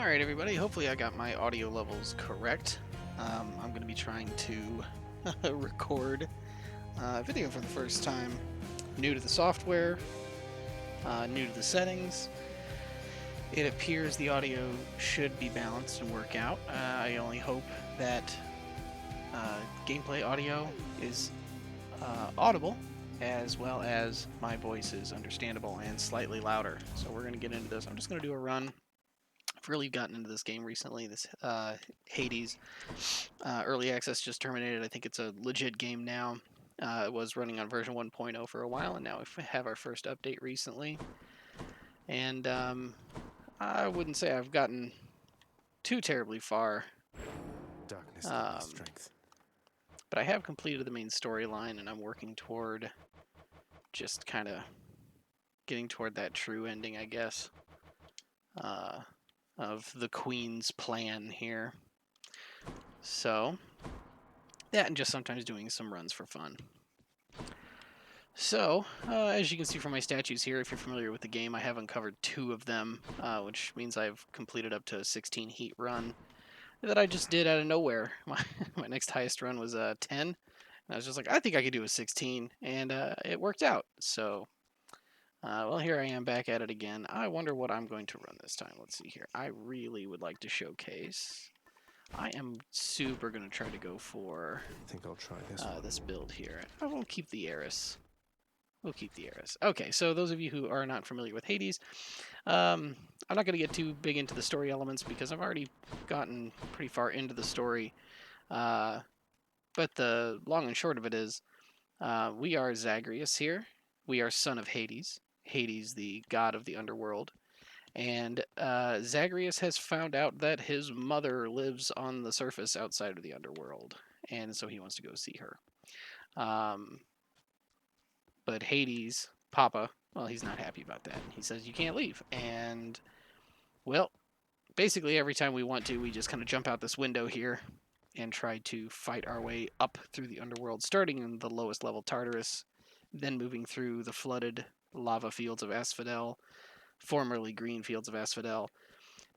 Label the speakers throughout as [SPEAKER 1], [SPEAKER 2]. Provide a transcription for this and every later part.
[SPEAKER 1] Alright everybody, hopefully I got my audio levels correct. I'm going to be trying to record video for the first time. New to the software, new to the settings. It appears the audio should be balanced and work out. I only hope that gameplay audio is audible, as well as my voice is understandable and slightly louder. So we're going to get into this. I'm just going to do a run. I've really gotten into this game recently, this Hades. Early access just terminated. I think it's a legit game now. It was running on version 1.0 for a while, and now we have our first update recently. And I wouldn't say I've gotten too terribly far.
[SPEAKER 2] Darkness gives me strength.
[SPEAKER 1] But I have completed the main storyline, and I'm working toward just kind of getting toward that true ending, I guess, of the Queen's plan here. So, that and just sometimes doing some runs for fun. So, as you can see from my statues here, if you're familiar with the game, I have uncovered 2 of them, which means I've completed up to a 16 heat run that I just did out of nowhere. My next highest run was 10, and I was just like, I think I could do a 16, and it worked out. So, well, here I am back at it again. I wonder what I'm going to run this time. Let's see here. I really would like to showcase. I am super going to try to go for
[SPEAKER 2] I think I'll try this
[SPEAKER 1] build here. I won't keep the Eris. We'll keep the Eris. Okay, so those of you who are not familiar with Hades, I'm not going to get too big into the story elements because I've already gotten pretty far into the story. But the long and short of it is, we are Zagreus here. We are son of Hades. Hades, the god of the underworld. And Zagreus has found out that his mother lives on the surface outside of the underworld. And so he wants to go see her. But Hades, Papa, well, he's not happy about that. He says, you can't leave. And, well, basically every time we want to, we just kind of jump out this window here and try to fight our way up through the underworld, starting in the lowest level, Tartarus, then moving through the flooded lava fields of Asphodel, formerly green fields of Asphodel,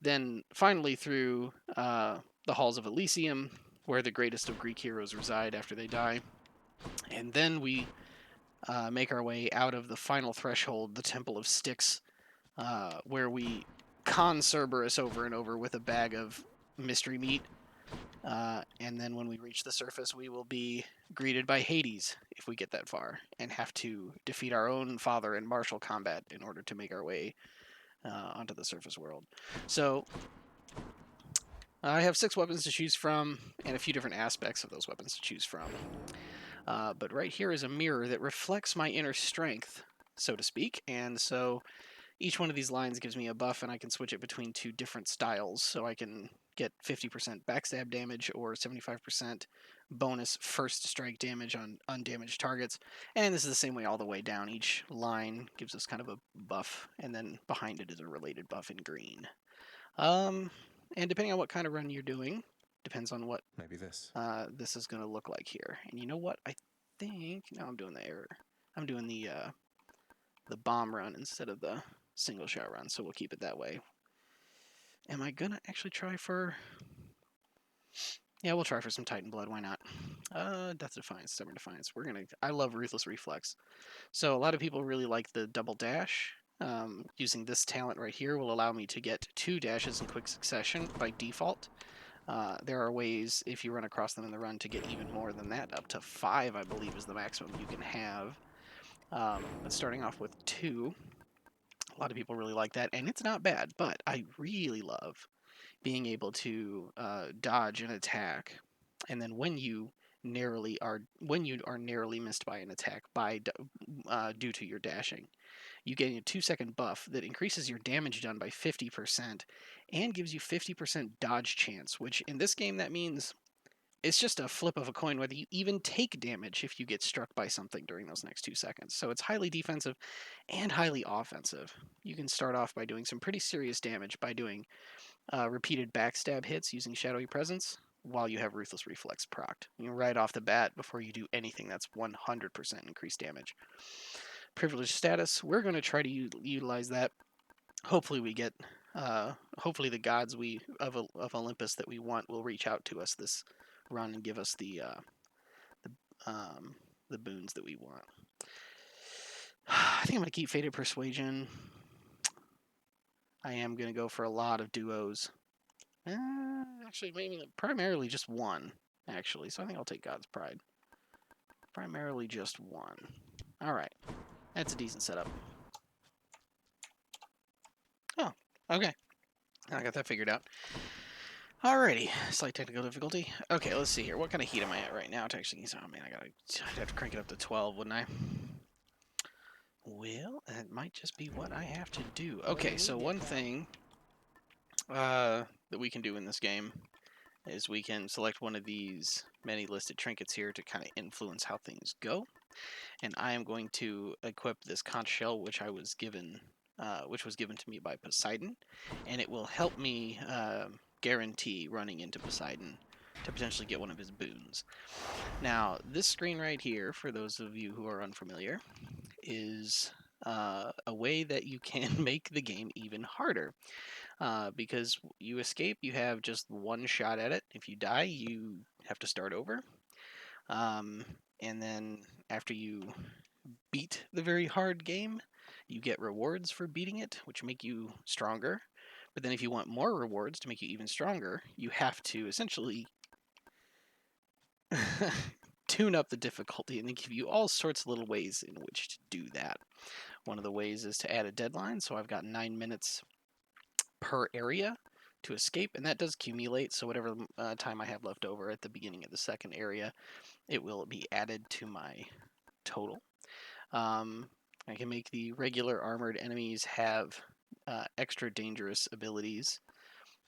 [SPEAKER 1] then finally through the halls of Elysium, where the greatest of Greek heroes reside after they die. And then we make our way out of the final threshold, the Temple of Styx, where we con Cerberus over and over with a bag of mystery meat. And then when we reach the surface, we will be greeted by Hades, if we get that far, and have to defeat our own father in martial combat in order to make our way onto the surface world. So, I have 6 weapons to choose from, and a few different aspects of those weapons to choose from. But right here is a mirror that reflects my inner strength, so to speak, and so each one of these lines gives me a buff, and I can switch it between 2 different styles, so I can get 50% backstab damage or 75% bonus first strike damage on undamaged targets, and this is the same way all the way down. Each line gives us kind of a buff, and then behind it is a related buff in green. And depending on what kind of run you're doing, depends on what
[SPEAKER 2] Maybe this.
[SPEAKER 1] this is going to look like here. And you know what? I think no, I'm doing the error. I'm doing the bomb run instead of the single shot run, so we'll keep it that way. Am I gonna actually try for? Yeah, we'll try for some Titan Blood. Why not? Death Defiance, Stubborn Defiance. We're gonna. I love Ruthless Reflex. So a lot of people really like the double dash. Using this talent right here will allow me to get 2 dashes in quick succession by default. There are ways, if you run across them in the run, to get even more than that. Up to 5, I believe, is the maximum you can have. But starting off with 2, a lot of people really like that, and it's not bad. But I really love being able to dodge an attack, and then when you are narrowly missed by an attack due to your dashing, you get a 2-second buff that increases your damage done by 50% and gives you 50% dodge chance, which in this game that means it's just a flip of a coin whether you even take damage if you get struck by something during those next 2 seconds. So it's highly defensive and highly offensive. You can start off by doing some pretty serious damage by doing repeated backstab hits using Shadowy Presence while you have Ruthless Reflex procced. Right off the bat, before you do anything, that's 100% increased damage. Privileged status, we're going to try to utilize that. Hopefully we get hopefully the gods of Olympus that we want will reach out to us this run and give us the the boons that we want. I think I'm gonna keep Fated Persuasion. I am gonna go for a lot of duos. Actually, maybe primarily just one. Actually, so I think I'll take God's Pride. Primarily just one. All right, that's a decent setup. Oh, okay. I got that figured out. Alrighty, slight technical difficulty. Okay, let's see here. What kind of heat am I at right now to actually use? Oh man, I'd have to crank it up to 12, wouldn't I? Well, that might just be what I have to do. Okay, so one thing that we can do in this game is we can select one of these many listed trinkets here to kind of influence how things go. And I am going to equip this conch shell, which was given to me by Poseidon, and it will help me guarantee running into Poseidon to potentially get one of his boons. Now, this screen right here, for those of you who are unfamiliar, is a way that you can make the game even harder. Because you escape, you have just one shot at it. If you die, you have to start over. And then after you beat the very hard game, you get rewards for beating it, which make you stronger. But then if you want more rewards to make you even stronger, you have to essentially tune up the difficulty, and they give you all sorts of little ways in which to do that. One of the ways is to add a deadline, so I've got 9 minutes per area to escape, and that does accumulate, so whatever time I have left over at the beginning of the second area, it will be added to my total. I can make the regular armored enemies have extra dangerous abilities,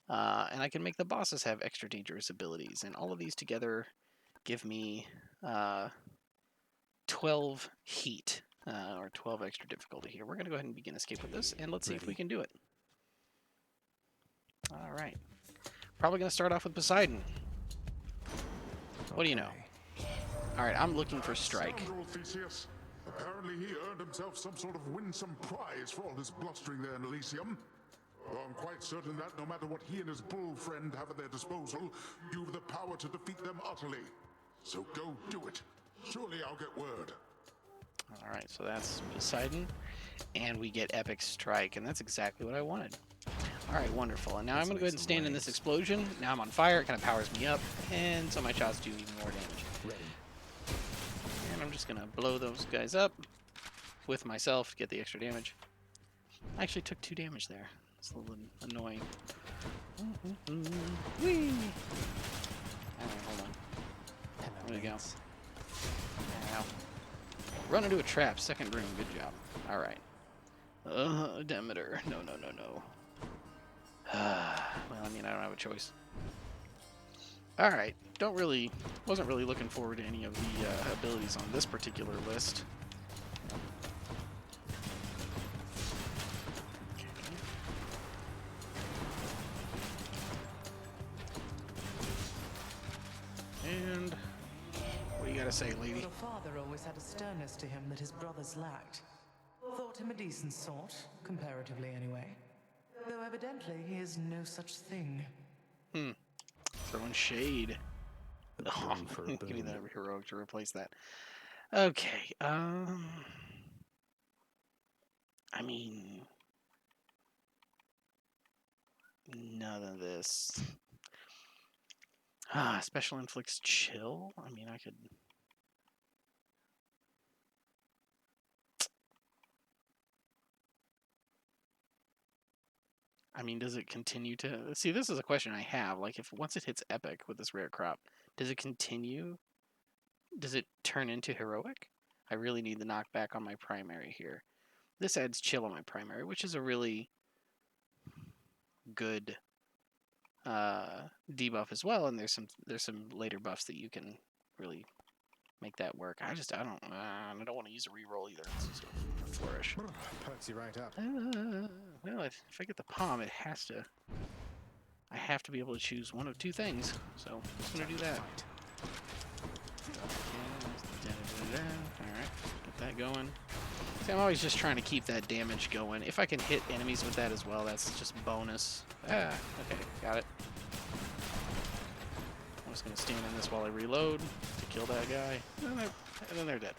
[SPEAKER 1] and I can make the bosses have extra dangerous abilities, and all of these together give me 12 heat, or 12 extra difficulty here. We're going to go ahead and begin escape with this, and let's see if we can do it. All right. Probably going to start off with Poseidon. What do you know? All right, I'm looking for Strike.
[SPEAKER 3] Apparently he earned himself some sort of winsome prize for all his blustering there in Elysium. Though I'm quite certain that no matter what he and his bull friend have at their disposal, you've the power to defeat them utterly. So go do it. Surely I'll get word.
[SPEAKER 1] All right, so that's Poseidon, and we get Epic Strike, and that's exactly what I wanted. All right, wonderful. And now I'm going to go ahead and stand in this explosion. Now I'm on fire. It kind of powers me up, and so my shots do even more damage. Ready. And I'm just going to blow those guys up with myself to get the extra damage. I actually took 2 damage there. It's a little annoying. Whee! All right, hold on. There we go. Ow. Run into a trap. Second room. Good job. All right. Demeter. No. Well, I mean, I don't have a choice. All right. Wasn't really looking forward to any of the abilities on this particular list. And what do you got to say, lady?
[SPEAKER 4] Your father always had a sternness to him that his brothers lacked. Thought him a decent sort, comparatively anyway. Though evidently he is no such thing.
[SPEAKER 1] Throwing shade. Oh, give me that heroic to replace that. Okay. I mean, none of this. Special inflicts chill. I mean, I could. I mean, does it continue to... See, this is a question I have. Like, if once it hits epic with this rare crop, does it continue? Does it turn into heroic? I really need the knockback on my primary here. This adds chill on my primary, which is a really good debuff as well. And there's some later buffs that you can really make that work. I don't want to use a reroll either. Let's use a flourish.
[SPEAKER 2] Perks you right up.
[SPEAKER 1] Well, if I get the palm, I have to be able to choose one of 2 things. So I'm just gonna do that. Alright. that going. See, I'm always just trying to keep that damage going. If I can hit enemies with that as well, that's just bonus. Ah, okay, got it. I'm just going to stand in this while I reload to kill that guy. And then they're dead.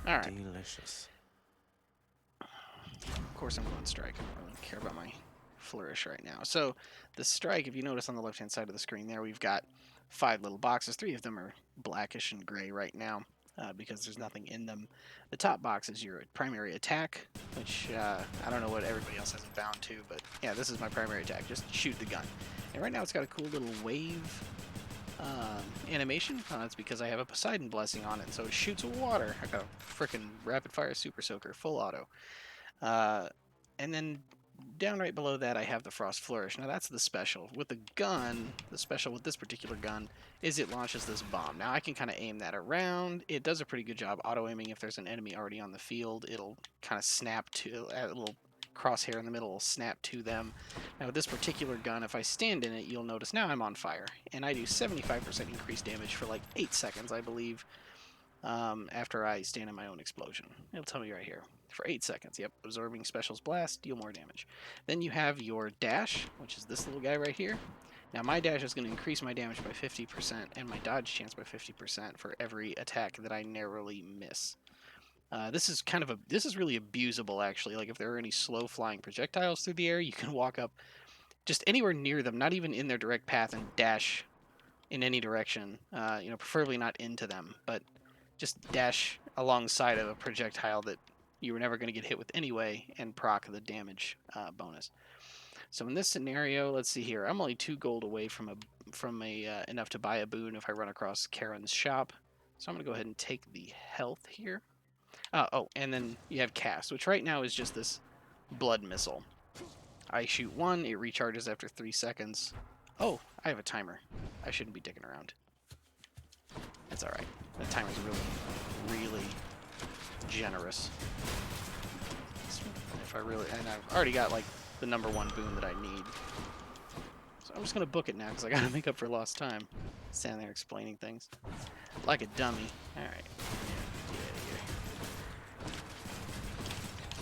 [SPEAKER 1] All right.
[SPEAKER 2] Delicious.
[SPEAKER 1] Of course I'm going strike. I don't really care about my flourish right now. So the strike, if you notice on the left-hand side of the screen there, we've got 5 little boxes. 3 of them are blackish and gray right now because there's nothing in them. The top box is your primary attack, which I don't know what everybody else has it bound to, but yeah, this is my primary attack. Just shoot the gun. And right now it's got a cool little wave animation. That's because I have a Poseidon blessing on it, so it shoots water. I got a freaking rapid fire super soaker, full auto. And then down right below that, I have the Frost Flourish. Now that's the special. With the gun, the special with this particular gun is it launches this bomb. Now I can kind of aim that around. It does a pretty good job auto-aiming. If there's an enemy already on the field, it'll kind of snap to a little crosshair in the middle will snap to them. Now with this particular gun, if I stand in it, you'll notice now I'm on fire. And I do 75% increased damage for like 8 seconds, I believe, after I stand in my own explosion. It'll tell me right here. For 8 seconds, yep. Absorbing Special's Blast, deal more damage. Then you have your dash, which is this little guy right here. Now my dash is going to increase my damage by 50% and my dodge chance by 50% for every attack that I narrowly miss. This is really abusable actually. Like if there are any slow flying projectiles through the air, you can walk up just anywhere near them, not even in their direct path, and dash in any direction. Preferably not into them, but just dash alongside of a projectile that you were never going to get hit with anyway and proc the damage bonus. So in this scenario, let's see here. I'm only 2 gold away from enough to buy a boon if I run across Karen's shop. So I'm going to go ahead and take the health here. And then you have cast, which right now is just this blood missile. I shoot 1, it recharges after 3 seconds. Oh, I have a timer. I shouldn't be dicking around. That's alright. The timer's really generous. And I've already got like the #1 boon that I need. So I'm just gonna book it now because I gotta make up for lost time. Standing there explaining things like a dummy. All right. Yeah, get out of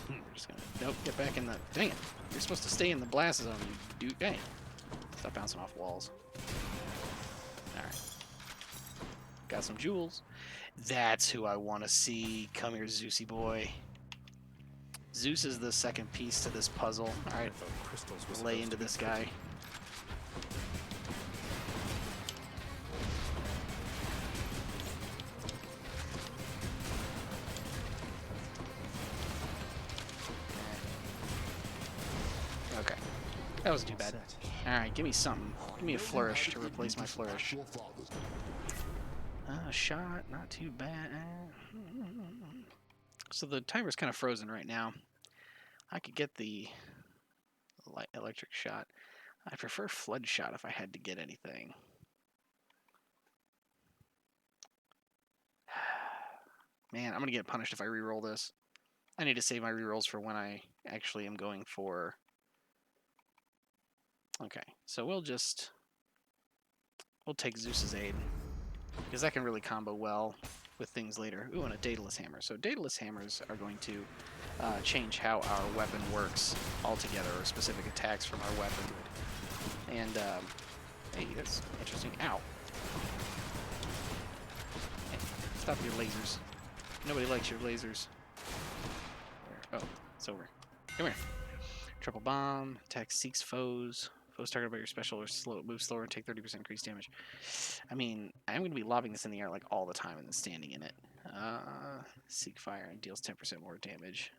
[SPEAKER 1] here. We're just gonna get back in the. Dang it! You're supposed to stay in the blast zone. You do. Dang. Stop bouncing off walls. All right. Got some jewels. That's who I want to see. Come here, Zeusy boy. Zeus is the second piece to this puzzle. Alright, lay into this guy. Okay, that wasn't too bad. Alright, give me something. Give me a flourish to replace my flourish. Shot, not too bad. So the timer's kind of frozen right now. I could get the light electric shot. I prefer flood shot if I had to get anything. Man, I'm gonna get punished if I reroll this. I need to save my rerolls for when I actually am going for. Okay, so we'll take Zeus's aid because that can really combo well with things later. Ooh, and a Daedalus hammer. So Daedalus hammers are going to change how our weapon works altogether, or specific attacks from our weapon. And hey, that's interesting. Ow! Hey, stop your lasers. Nobody likes your lasers. Oh, it's over. Come here. Triple bomb. Attack seeks foes. Foes targeted by your special or move slower and take 30% increased damage. I mean, I'm going to be lobbing this in the air like all the time and then standing in it. Seek fire and deals 10% more damage.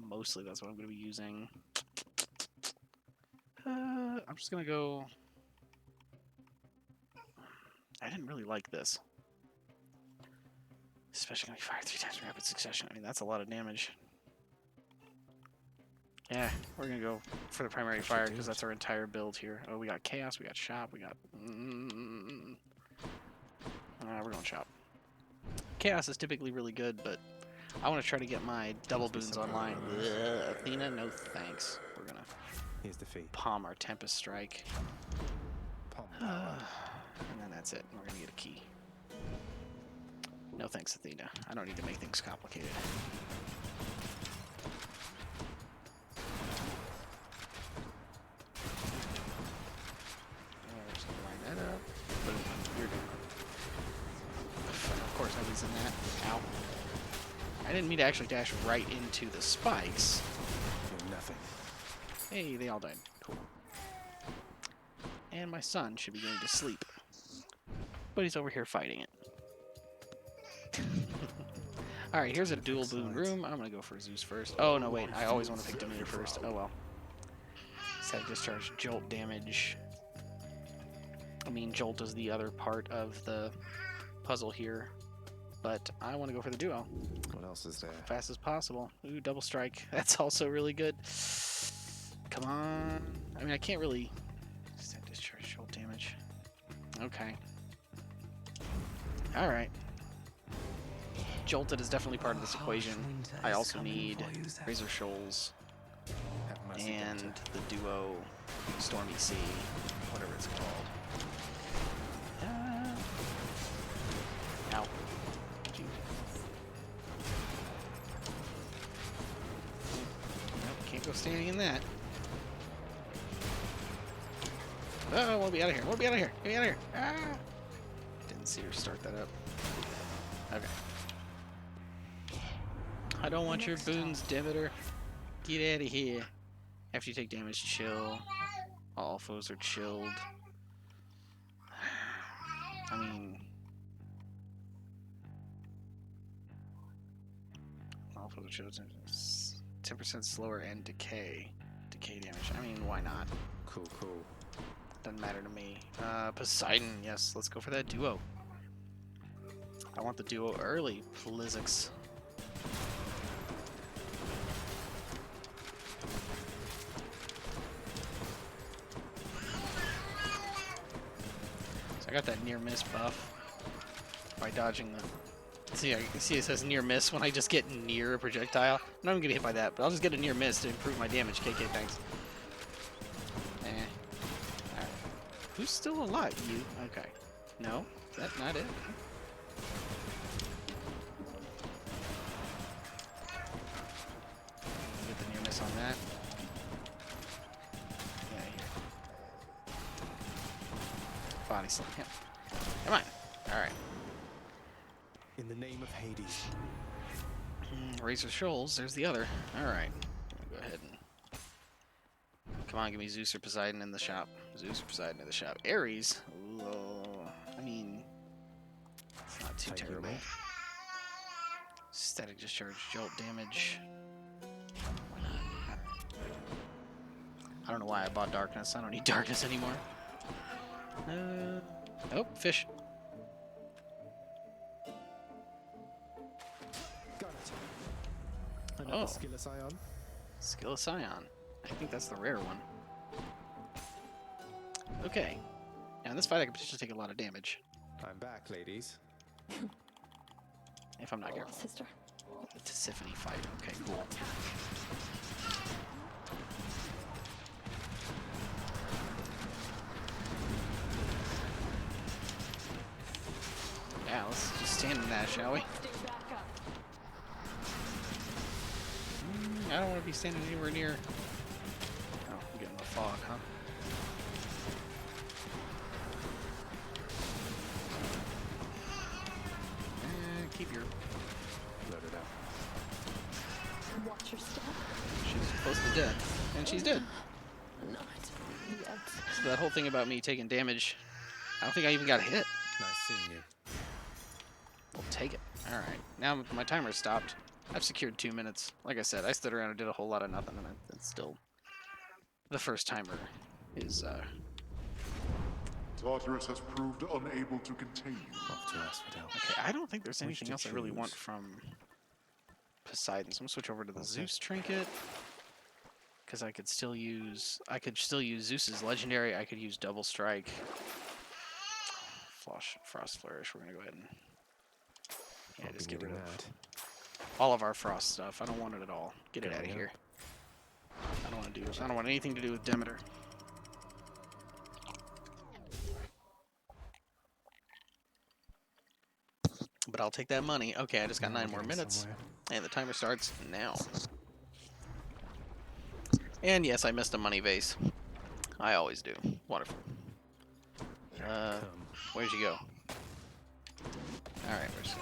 [SPEAKER 1] Mostly that's what I'm going to be using. I'm just going to go. I didn't really like this. Especially going to be fired 3 times in rapid succession. I mean, that's a lot of damage. Yeah, we're going to go for the primary fire because that's our entire build here. Oh, we got chaos, we got shop, we got. We're going shop. Chaos is typically really good, but I want to try to get my double boons online. Athena, no thanks. We're going to palm our Tempest Strike. And then that's it. We're going to get a key. No thanks, Athena. I don't need to make things complicated. Just line that up. Boom. You're done. Of course, nobody's in that. Ow. I didn't mean to actually dash right into the spikes.
[SPEAKER 2] You're nothing.
[SPEAKER 1] Hey, they all died. Cool. And my son should be going to sleep. But he's over here fighting it. Alright, here's a dual boon room. I'm going to go for Zeus first. Oh, no, wait. I always want to pick Demeter first. Oh, well. Set discharge jolt damage. I mean, jolt is the other part of the puzzle here. But I want to go for the duo.
[SPEAKER 2] What else is there?
[SPEAKER 1] Fast as possible. Ooh, double strike. That's also really good. Come on. I mean, I can't really... Set discharge jolt damage. Okay. Alright. Jolted is definitely part of this equation. I also need Razor Shoals and the duo Stormy Sea, whatever it's called. Ow. Gee. Nope, can't go standing in that. Oh, I want to be out of here. I want to be out of here. Get me out of here. Ah! Didn't see her start that up. Okay. I don't want your boons, Demeter. Get out of here. After you take damage, chill. All foes are chilled. I mean... All foes are chilled. 10% slower and decay. Decay damage. I mean, why not?
[SPEAKER 2] Cool, cool.
[SPEAKER 1] Doesn't matter to me. Poseidon, yes. Let's go for that duo. I want the duo early, Plizzix. I got that near miss buff by dodging the. See, I can see it says near miss when I just get near a projectile. I'm not even gonna get hit by that, but I'll just get a near miss to improve my damage. KK, thanks. Alright. Who's still alive? You? Okay. No, that's not it. Get the near miss on that. Body slam. Yep. Come on. Alright.
[SPEAKER 2] In the name of Hades.
[SPEAKER 1] Razor Shoals. There's the other. Alright. Go ahead and... Come on, give me Zeus or Poseidon in the shop. Zeus or Poseidon in the shop. Ares? Ooh, I mean... It's not too terrible. Static discharge, jolt damage. Why not? I don't know why I bought darkness. I don't need darkness anymore. Oh, fish.
[SPEAKER 2] Got it.
[SPEAKER 1] Oh.
[SPEAKER 2] Another Skillus Ion.
[SPEAKER 1] Skillus Ion. I think that's the rare one. Okay. Now in this fight I could potentially take a lot of damage.
[SPEAKER 2] I'm back, ladies.
[SPEAKER 1] If I'm not careful.
[SPEAKER 5] Sister.
[SPEAKER 1] The Tisiphone fight. Okay, cool. Yeah, let's just stand in that, shall we? I don't want to be standing anywhere near... Oh, I'm getting the fog, huh? Keep your...
[SPEAKER 2] Load it up.
[SPEAKER 5] Watch your step.
[SPEAKER 1] She's close to dead. And she's dead.
[SPEAKER 5] Not yet.
[SPEAKER 1] So that whole thing about me taking damage, I don't think I even got hit.
[SPEAKER 2] Nice seeing you.
[SPEAKER 1] We'll take it. Alright. Now my timer's stopped. I've secured 2 minutes. Like I said, I stood around and did a whole lot of nothing, and it's still... The first timer is,
[SPEAKER 3] Tartarus has proved unable to contain you.
[SPEAKER 2] Off to Asphodel.
[SPEAKER 1] Okay, I don't think there's anything
[SPEAKER 2] to
[SPEAKER 1] else I really want
[SPEAKER 2] choose?
[SPEAKER 1] from Poseidon. So I'm gonna switch over to the Zeus trinket. Because I could still use Zeus's legendary. I could use double strike. Frost flourish. We're gonna go ahead and
[SPEAKER 2] I'll
[SPEAKER 1] just
[SPEAKER 2] be
[SPEAKER 1] get rid
[SPEAKER 2] needing
[SPEAKER 1] of
[SPEAKER 2] that.
[SPEAKER 1] all of our frost stuff. I don't want it at all. Get it out of
[SPEAKER 2] Yeah.
[SPEAKER 1] here. I don't want anything to do with Demeter. But but I'll take that money. Okay, I just got
[SPEAKER 2] Now
[SPEAKER 1] 9
[SPEAKER 2] we're
[SPEAKER 1] more
[SPEAKER 2] getting
[SPEAKER 1] minutes,
[SPEAKER 2] somewhere.
[SPEAKER 1] and the timer starts now. And yes, I missed a money vase. I always do. Wonderful.
[SPEAKER 2] Come.
[SPEAKER 1] Where'd you go? Alright, where's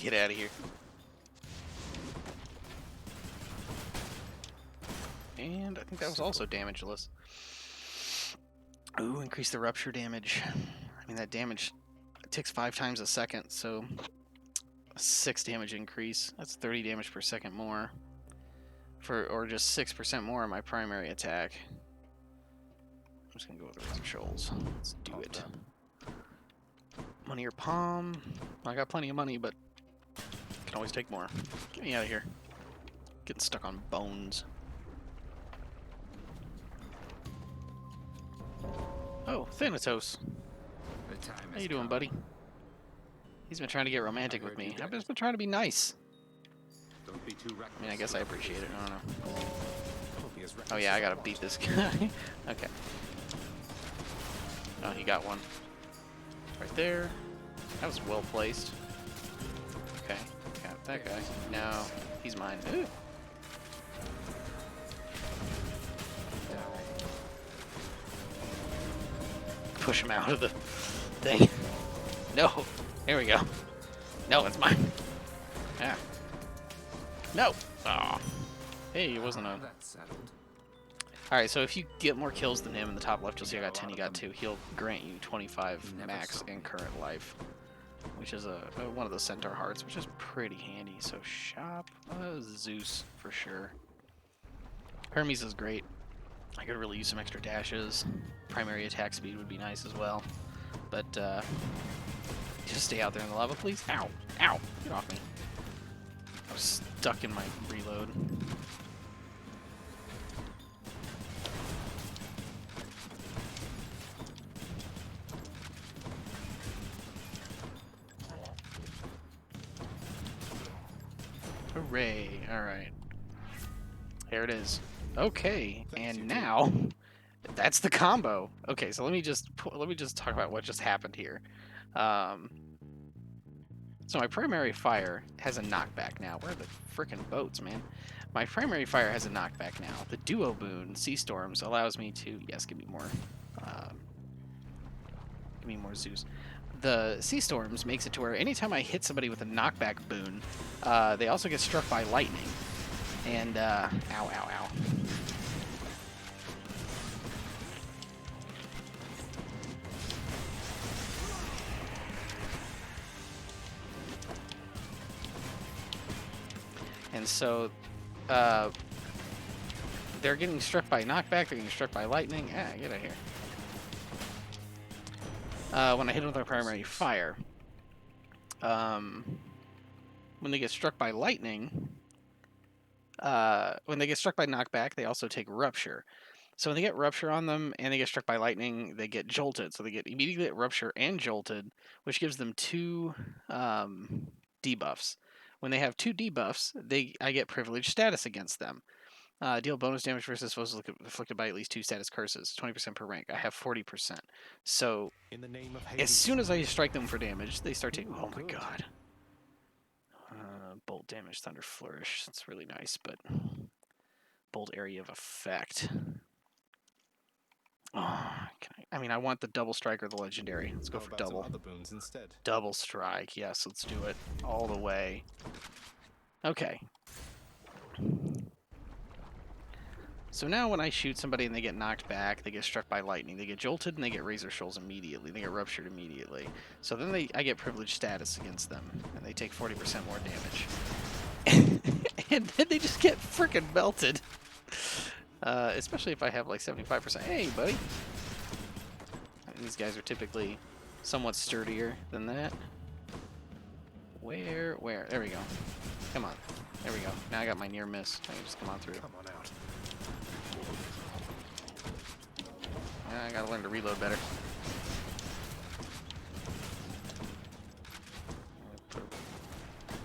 [SPEAKER 1] Get out of here. And I think that was also damageless. Ooh, increase the rupture damage. I mean, that damage ticks 5 times a second, so 6 damage increase. That's 30 damage per second more. Or just 6% more on my primary attack. I'm just gonna go with the Razor Shoals. Let's do
[SPEAKER 2] Pop
[SPEAKER 1] it.
[SPEAKER 2] that.
[SPEAKER 1] Money or palm. I got plenty of money, but can always take more. Get me out of here. Getting stuck on bones. Oh, Thanatos.
[SPEAKER 2] The time
[SPEAKER 1] How
[SPEAKER 2] has
[SPEAKER 1] you doing,
[SPEAKER 2] come.
[SPEAKER 1] buddy? He's been trying to get romantic with
[SPEAKER 2] heard
[SPEAKER 1] me.
[SPEAKER 2] you
[SPEAKER 1] I've
[SPEAKER 2] did
[SPEAKER 1] just been trying to be nice.
[SPEAKER 2] Don't be too reckless.
[SPEAKER 1] I mean, I guess I appreciate it. I don't know.
[SPEAKER 2] Don't be as
[SPEAKER 1] Oh
[SPEAKER 2] reckless
[SPEAKER 1] yeah, I
[SPEAKER 2] as
[SPEAKER 1] gotta
[SPEAKER 2] want.
[SPEAKER 1] beat this guy. Okay. Oh, he got one. Right there. That was well placed. Okay, got that guy. Now he's mine. Ooh. Push him out of the thing. No. There we go. No, it's mine. Yeah. No. Aw. Hey, it wasn't a...
[SPEAKER 2] That's settled.
[SPEAKER 1] Alright, so if you get more kills than him in the top left, you'll see I got 10, you got 2. He'll grant you 25
[SPEAKER 2] Never
[SPEAKER 1] max
[SPEAKER 2] saw
[SPEAKER 1] in
[SPEAKER 2] me.
[SPEAKER 1] current life, which is one of the centaur hearts, which is pretty handy. So shop Zeus for sure. Hermes is great. I could really use some extra dashes. Primary attack speed would be nice as well. But just stay out there in the lava, please. Ow! Ow! Get off me. I was stuck in my reload. Hooray! Alright. There it is. Okay,
[SPEAKER 2] Thanks, you
[SPEAKER 1] and
[SPEAKER 2] two.
[SPEAKER 1] now that's the combo. Okay, so let me just talk about what just happened here. So my primary fire has a knockback now. Where are the frickin' boats, man? My primary fire has a knockback now. The duo boon, Sea Storms, allows me to give me more Zeus. The Sea Storms makes it to where anytime I hit somebody with a knockback boon, they also get struck by lightning. And ow, ow, ow. And so, they're getting struck by knockback, they're getting struck by lightning. Ah, get out of here. When I hit them with my primary fire, when they get struck by lightning, when they get struck by knockback, they also take rupture. So when they get rupture on them and they get struck by lightning, they get jolted. So they get immediately get rupture and jolted, which gives them 2 debuffs. When they have 2 debuffs, I get privileged status against them. Deal bonus damage versus foes afflicted by at least 2 status curses, 20% per rank. I have 40%. So
[SPEAKER 2] In the name of
[SPEAKER 1] as
[SPEAKER 2] Hades.
[SPEAKER 1] soon as I strike them for damage, they start taking.
[SPEAKER 2] Ooh,
[SPEAKER 1] Oh my
[SPEAKER 2] good.
[SPEAKER 1] god. Bolt damage, Thunder Flourish. That's really nice, but bolt area of effect. Oh, I mean, I want the double strike or the legendary. Let's go
[SPEAKER 2] How
[SPEAKER 1] for
[SPEAKER 2] about some
[SPEAKER 1] double.
[SPEAKER 2] other boons instead?
[SPEAKER 1] Double strike. Yes, let's do it all the way. Okay. So now when I shoot somebody and they get knocked back, they get struck by lightning, they get jolted, and they get Razor Shoals immediately. They get ruptured immediately. So then I get privileged status against them, and they take 40% more damage. And then they just get freaking melted. Especially if I have like 75%. Hey, buddy. These guys are typically somewhat sturdier than that. Where? There we go. Come on. There we go. Now I got my near miss. I can just come on through.
[SPEAKER 2] Come on out.
[SPEAKER 1] I gotta learn to reload better.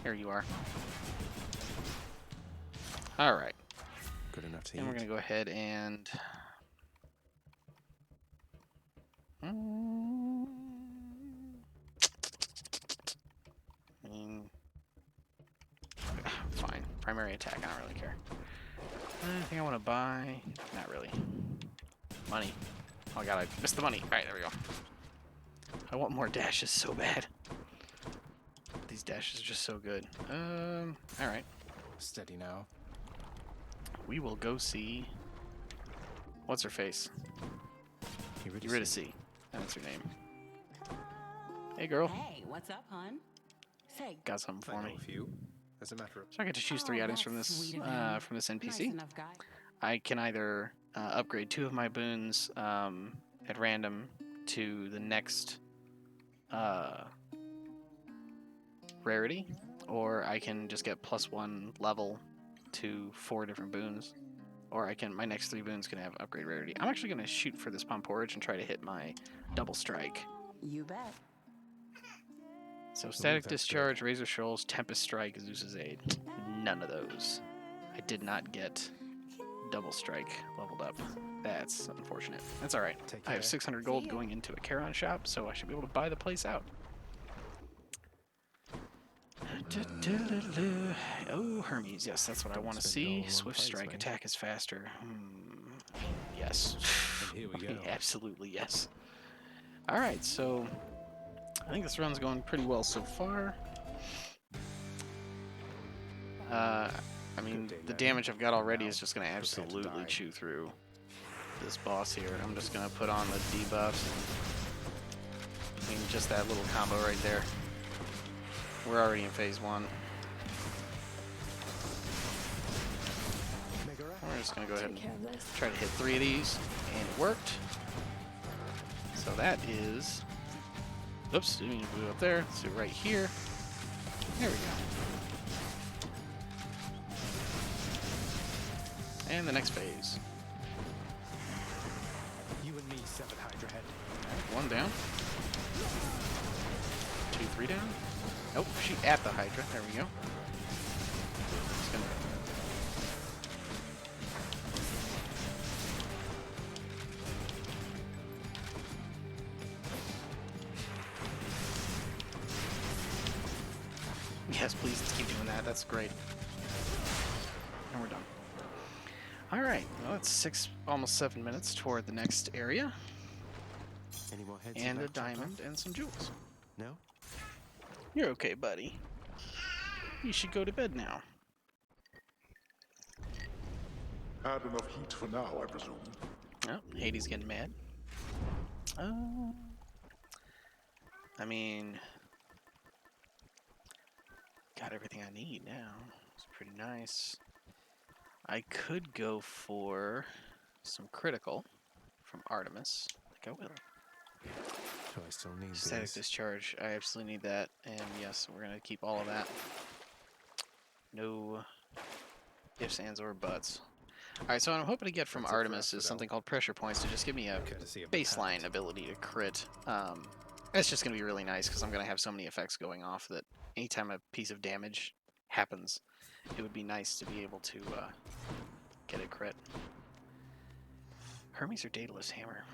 [SPEAKER 1] Here you are. Alright.
[SPEAKER 2] Good enough to
[SPEAKER 1] And we're
[SPEAKER 2] eat.
[SPEAKER 1] gonna go ahead and primary attack. I don't really care. Anything I want to buy? Not really. Money. Oh god, I missed the money. Alright, there we go. I want more dashes so bad. These dashes are just so good. Alright.
[SPEAKER 2] Steady now.
[SPEAKER 1] We will go see... What's her face? Eurydice. That's her name. Hey, girl.
[SPEAKER 5] Hey, what's up, hon? Say,
[SPEAKER 1] Got something for
[SPEAKER 2] I know
[SPEAKER 1] me.
[SPEAKER 2] a few. As a matter of
[SPEAKER 1] So I get to choose 3 items from
[SPEAKER 5] that's
[SPEAKER 1] this
[SPEAKER 5] sweet of him.
[SPEAKER 1] NPC.
[SPEAKER 5] Nice enough guy.
[SPEAKER 1] I can either upgrade 2 of my boons at random to the next rarity, or I can just get +1 level to 4 different boons, or my next 3 boons can have upgrade rarity. I'm actually gonna shoot for this Palm Porridge and try to hit my double strike.
[SPEAKER 5] You bet.
[SPEAKER 1] So Static
[SPEAKER 2] that's
[SPEAKER 1] Discharge, Razor Shoals, Tempest Strike, Zeus's Aid. None of those. I did not get double strike leveled up. That's unfortunate. That's alright.
[SPEAKER 2] Take
[SPEAKER 1] I have
[SPEAKER 2] care.
[SPEAKER 1] 600 gold going into a Charon shop, so I should be able to buy the place out. Oh, Hermes. Yes, that's what I want to
[SPEAKER 2] Spend it all
[SPEAKER 1] see.
[SPEAKER 2] in one
[SPEAKER 1] Swift
[SPEAKER 2] place,
[SPEAKER 1] Strike
[SPEAKER 2] mate.
[SPEAKER 1] attack is faster. Yes.
[SPEAKER 2] And here we go.
[SPEAKER 1] Absolutely yes. Alright, so I think this run's going pretty well so far. I mean,
[SPEAKER 2] Good day,
[SPEAKER 1] the
[SPEAKER 2] lad.
[SPEAKER 1] damage I've got already
[SPEAKER 2] Now,
[SPEAKER 1] is just going to
[SPEAKER 2] prepare to
[SPEAKER 1] absolutely
[SPEAKER 2] die.
[SPEAKER 1] chew through this boss here. I'm just going to put on the debuffs. I mean, just that little combo right there. We're already in phase 1. We're just going to go ahead and
[SPEAKER 5] Take care of this.
[SPEAKER 1] try to hit 3 of these, and it worked. So that is... Oops, didn't mean to move up there. Let's do it right here. There we go. And the next phase.
[SPEAKER 2] You and me, Seven Hydra Head.
[SPEAKER 1] Alright, 1 down. 2, 3 down. Nope, shoot at the Hydra. There we go. Just gonna... Yes, please keep doing that. That's great. And we're done. Alright, well, it's almost 7 minutes toward the next area.
[SPEAKER 2] Any more heads?
[SPEAKER 1] And a diamond and some jewels.
[SPEAKER 2] No?
[SPEAKER 1] You're okay, buddy. You should go to bed now.
[SPEAKER 3] Had enough heat for now, I presume.
[SPEAKER 1] Oh, Hades getting mad. I mean... Got everything I need now. It's pretty nice. I could go for some critical from Artemis. I think I will.
[SPEAKER 2] So I still need
[SPEAKER 1] Static
[SPEAKER 2] these.
[SPEAKER 1] Discharge. I absolutely need that. And yes, we're going to keep all of that. No ifs, ands, or buts. Alright, so what I'm hoping to get from
[SPEAKER 2] That's it for
[SPEAKER 1] Artemis is
[SPEAKER 2] Asphodel.
[SPEAKER 1] something called Pressure Points to just give me a
[SPEAKER 2] Courtesy of the
[SPEAKER 1] baseline
[SPEAKER 2] patent.
[SPEAKER 1] ability to crit. It's just going to be really nice because I'm going to have so many effects going off that anytime a piece of damage happens, it would be nice to be able to get a crit. Hermes or Daedalus Hammer?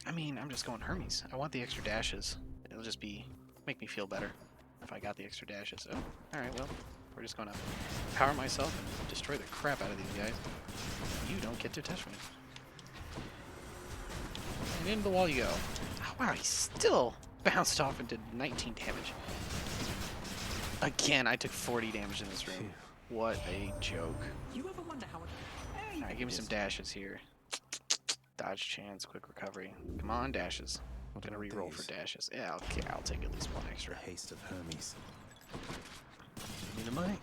[SPEAKER 1] I mean, I'm just going Hermes. I want the extra dashes. It'll just make me feel better if I got the extra dashes. Oh, alright, well, we're just going to power myself and destroy the crap out of these guys. You don't get to touch me. And into the wall you go. Oh, wow, he still bounced off and did 19 damage. Again, I took 40 damage in this room.
[SPEAKER 2] Phew.
[SPEAKER 1] What a joke.
[SPEAKER 5] You ever wonder how it...
[SPEAKER 1] Alright, give me some dashes here. Dodge chance, quick recovery. Come on, dashes. I'm
[SPEAKER 2] What
[SPEAKER 1] gonna
[SPEAKER 2] about
[SPEAKER 1] re-roll
[SPEAKER 2] these?
[SPEAKER 1] for dashes. Yeah, okay, I'll take at least 1 extra.
[SPEAKER 2] The haste of Hermes.
[SPEAKER 1] Need the money.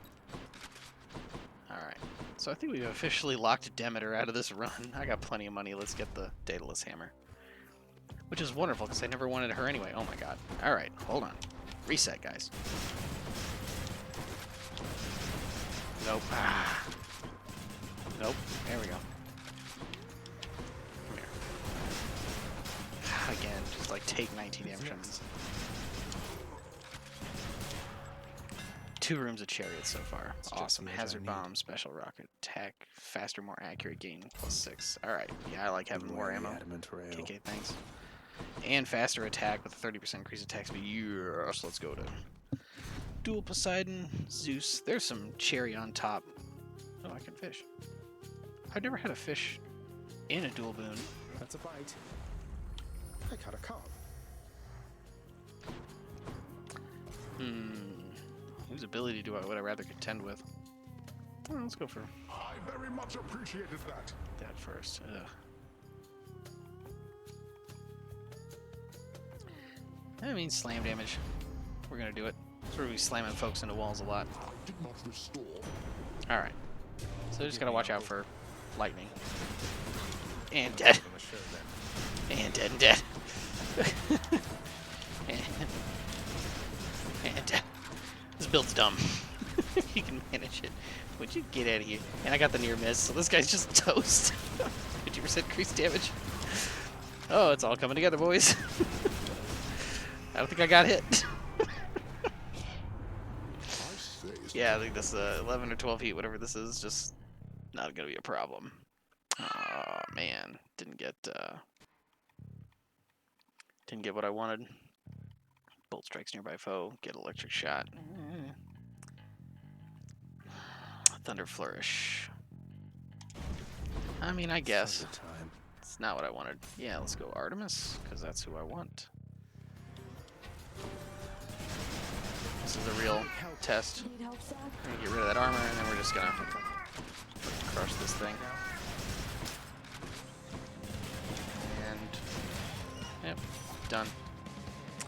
[SPEAKER 1] Alright. So I think we've officially locked Demeter out of this run. I got plenty of money. Let's get the Daedalus Hammer. Which is wonderful, because I never wanted her anyway. Oh my god. Alright, hold on. Reset, guys. Nope. Ah. Nope. There we go. Come here. Again, just like take 19 damage from these. 2 rooms of chariots so far.
[SPEAKER 2] It's just
[SPEAKER 1] Awesome.
[SPEAKER 2] the edge I
[SPEAKER 1] Hazard
[SPEAKER 2] need.
[SPEAKER 1] bomb, special rocket attack, faster, more accurate, gain +6. Alright. Yeah, I like having more
[SPEAKER 2] Beware the
[SPEAKER 1] ammo.
[SPEAKER 2] Adamant Rail.
[SPEAKER 1] KK, thanks. And faster attack with a 30% increase attack speed. Yes, let's go to Dual Poseidon, Zeus. There's some cherry on top Oh, I can fish. I've never had a fish in a dual boon.
[SPEAKER 2] That's a bite. I caught a carp.
[SPEAKER 1] Whose ability would I rather contend with? Oh, let's go for
[SPEAKER 3] I very much appreciated that.
[SPEAKER 1] that first. Ugh. I mean, slam damage. We're gonna do it. So we're gonna be slamming folks into walls a lot.
[SPEAKER 3] I did not restore.
[SPEAKER 1] All right. So just gotta watch out for lightning. And dead.
[SPEAKER 2] On the show then.
[SPEAKER 1] And dead and dead. and, and dead. This build's dumb. You can manage it. Would you get out of here? And I got the near miss, so this guy's just toast. 50% increased damage. Oh, it's all coming together, boys. I don't think I got hit. Yeah, I think this 11 or 12 heat, whatever this is, just not gonna be a problem. Oh man, didn't get what I wanted. Bolt strikes nearby foe, get electric shot. Thunder flourish. I mean, I guess
[SPEAKER 2] Time.
[SPEAKER 1] it's not what I wanted. Yeah, let's go Artemis, because that's who I want. This is a real test.
[SPEAKER 5] Need help, Zach?
[SPEAKER 1] We're gonna get rid of that armor, and then we're just gonna crush this thing. And yep, done.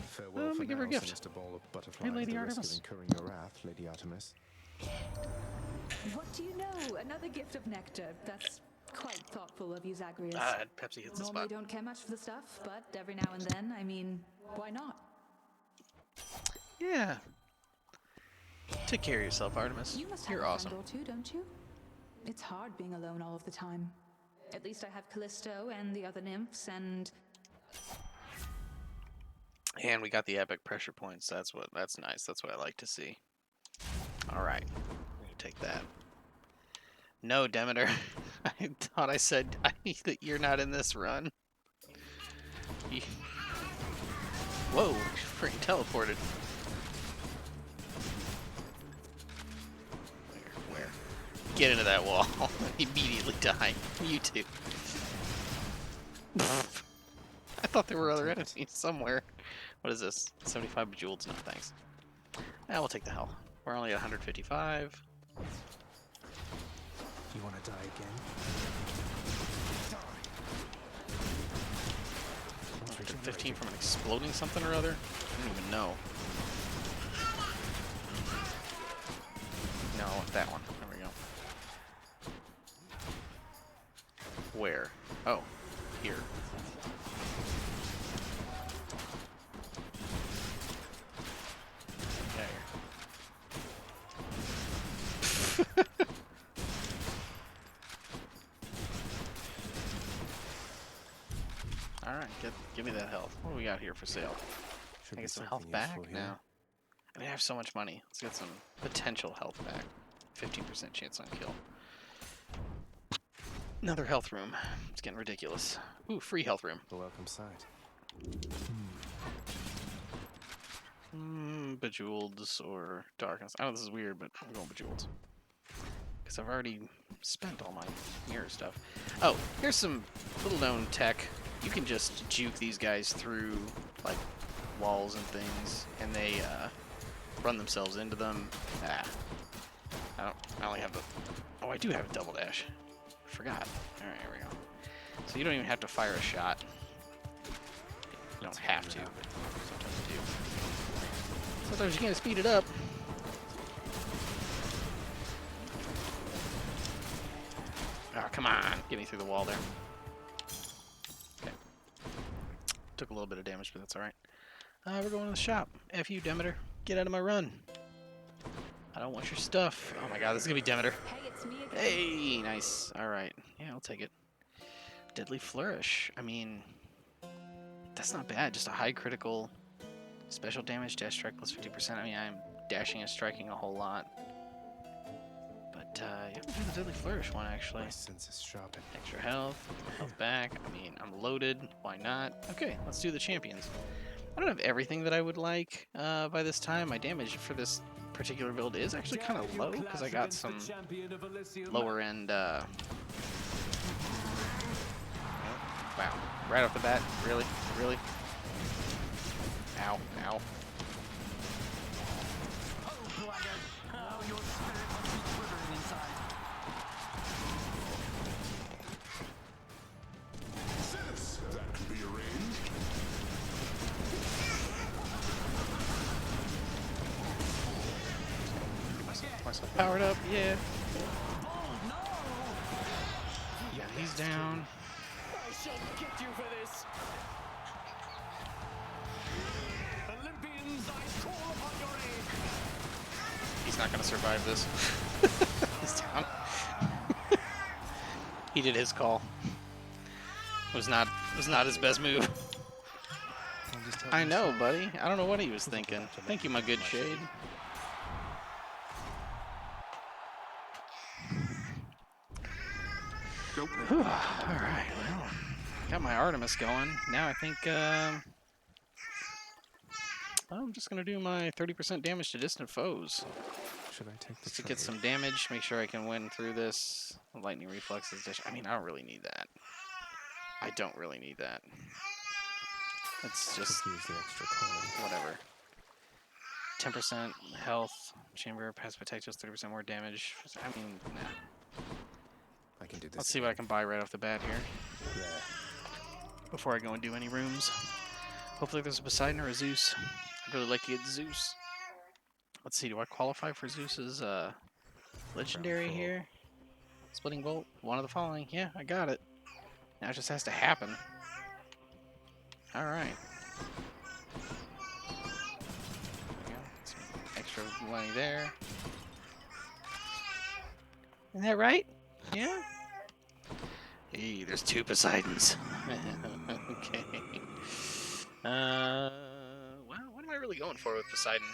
[SPEAKER 2] Farewell
[SPEAKER 1] Let
[SPEAKER 2] for
[SPEAKER 1] me give her a
[SPEAKER 2] now,
[SPEAKER 1] gift.
[SPEAKER 2] sinister ball of butterflies.
[SPEAKER 1] Hey, Lady
[SPEAKER 2] the risk
[SPEAKER 1] Artemis.
[SPEAKER 2] of incurring your wrath, Lady Artemis.
[SPEAKER 5] What do you know? Another gift of nectar. That's quite thoughtful of you, Zagreus.
[SPEAKER 1] Pepsi hits the
[SPEAKER 5] Normally
[SPEAKER 1] spot.
[SPEAKER 5] don't care much for the stuff, but every now and then, I mean, why not?
[SPEAKER 1] Yeah. Take care of yourself, Artemis.
[SPEAKER 5] You must have
[SPEAKER 1] You're
[SPEAKER 5] a
[SPEAKER 1] awesome.
[SPEAKER 5] friend or two, don't you? It's hard being alone all of the time. At least I have Callisto and the other nymphs, and
[SPEAKER 1] And we got the epic pressure points. That's nice. That's what I like to see. All right, we're gonna take that. No, Demeter. I thought I said that you're not in this run. You- Whoa! Freaking teleported. Where? Get into that wall. Immediately die. You too. I thought there were other enemies somewhere. What is this? 75 bejeweled? No, thanks. Yeah, we'll take the hell. We're only at 155.
[SPEAKER 2] You want to die again?
[SPEAKER 1] 15 from an exploding something or other? I don't even know. No, I want that one. There we go. Where? Oh, here. There. Alright, give me that health. What do we got here for sale?
[SPEAKER 2] Should
[SPEAKER 1] I
[SPEAKER 2] be
[SPEAKER 1] get some
[SPEAKER 2] something
[SPEAKER 1] health back
[SPEAKER 2] useful here.
[SPEAKER 1] now. I mean, I have so much money. Let's get some potential health back. 15% chance on kill. Another health room. It's getting ridiculous. Ooh, free health room.
[SPEAKER 2] A welcome sight.
[SPEAKER 1] Bejeweleds or darkness. I know this is weird, but I'm going bejeweleds. Because I've already spent all my mirror stuff. Oh, here's some little known tech. You can just juke these guys through, like, walls and things, and they run themselves into them. I only have the... Oh, I do have a double dash. Forgot. Alright, here we go. So you don't even have to fire a shot. You don't have to, but sometimes you do. Sometimes you gotta speed it up. Oh, come on. Get me through the wall there. Okay. Took a little bit of damage, but that's alright. We're going to the shop. F you, Demeter. Get out of my run. I don't want your stuff. Oh my god, this is gonna be Demeter.
[SPEAKER 5] hey, it's me again.
[SPEAKER 1] Hey, nice. Alright. Yeah, I'll take it. Deadly Flourish. I mean, that's not bad. Just a high critical special damage, dash strike plus 50%. I mean, I'm dashing and striking a whole lot. But, yeah, we'll do the Deadly Flourish one, actually.
[SPEAKER 2] My senses sharpened.
[SPEAKER 1] Extra health back. I mean, I'm loaded. Why not? Okay, let's do the champions. I don't have everything that I would like by this time. My damage for this particular build is actually kind of low because I got some lower end. Wow, right off the bat, really, really. Ow, ow.
[SPEAKER 3] Sis, that can be arranged.
[SPEAKER 1] Myself powered up, yeah. Yeah, he's down.
[SPEAKER 6] I shall get you for this. Olympians, I call upon your aid.
[SPEAKER 1] He's not gonna survive this. He's down. He did his call. Was not his best move.
[SPEAKER 2] I'll just help
[SPEAKER 1] I know,
[SPEAKER 2] myself.
[SPEAKER 1] buddy. I don't know what he was thinking. Thank you, my good shade.
[SPEAKER 3] Nope.
[SPEAKER 1] Whew. All right, well, got my Artemis going. Now I think I'm just gonna do my 30% damage to distant foes.
[SPEAKER 2] Should I take the
[SPEAKER 1] Just to get
[SPEAKER 2] trade?
[SPEAKER 1] some damage, make sure I can win through this. Lightning reflexes. I mean, I don't really need that. I don't really need that. It's just
[SPEAKER 2] Could use the extra coin.
[SPEAKER 1] whatever. 10% health. Chamber pass protect just 30% more damage. I mean, nah.
[SPEAKER 2] I can do this.
[SPEAKER 1] Let's see what I can buy right off the bat here
[SPEAKER 2] There.
[SPEAKER 1] before I go and do any rooms. Hopefully there's a Poseidon or a Zeus. I'd really like to get Zeus. Let's see, do I qualify for Zeus's legendary
[SPEAKER 2] Round four.
[SPEAKER 1] here? Splitting bolt, one of the following. Yeah, I got it. Now it just has to happen. Alright. Some extra money there. Isn't that right? Yeah? Hey, there's 2 Poseidons. Okay. Well, what am I really going for with Poseidon?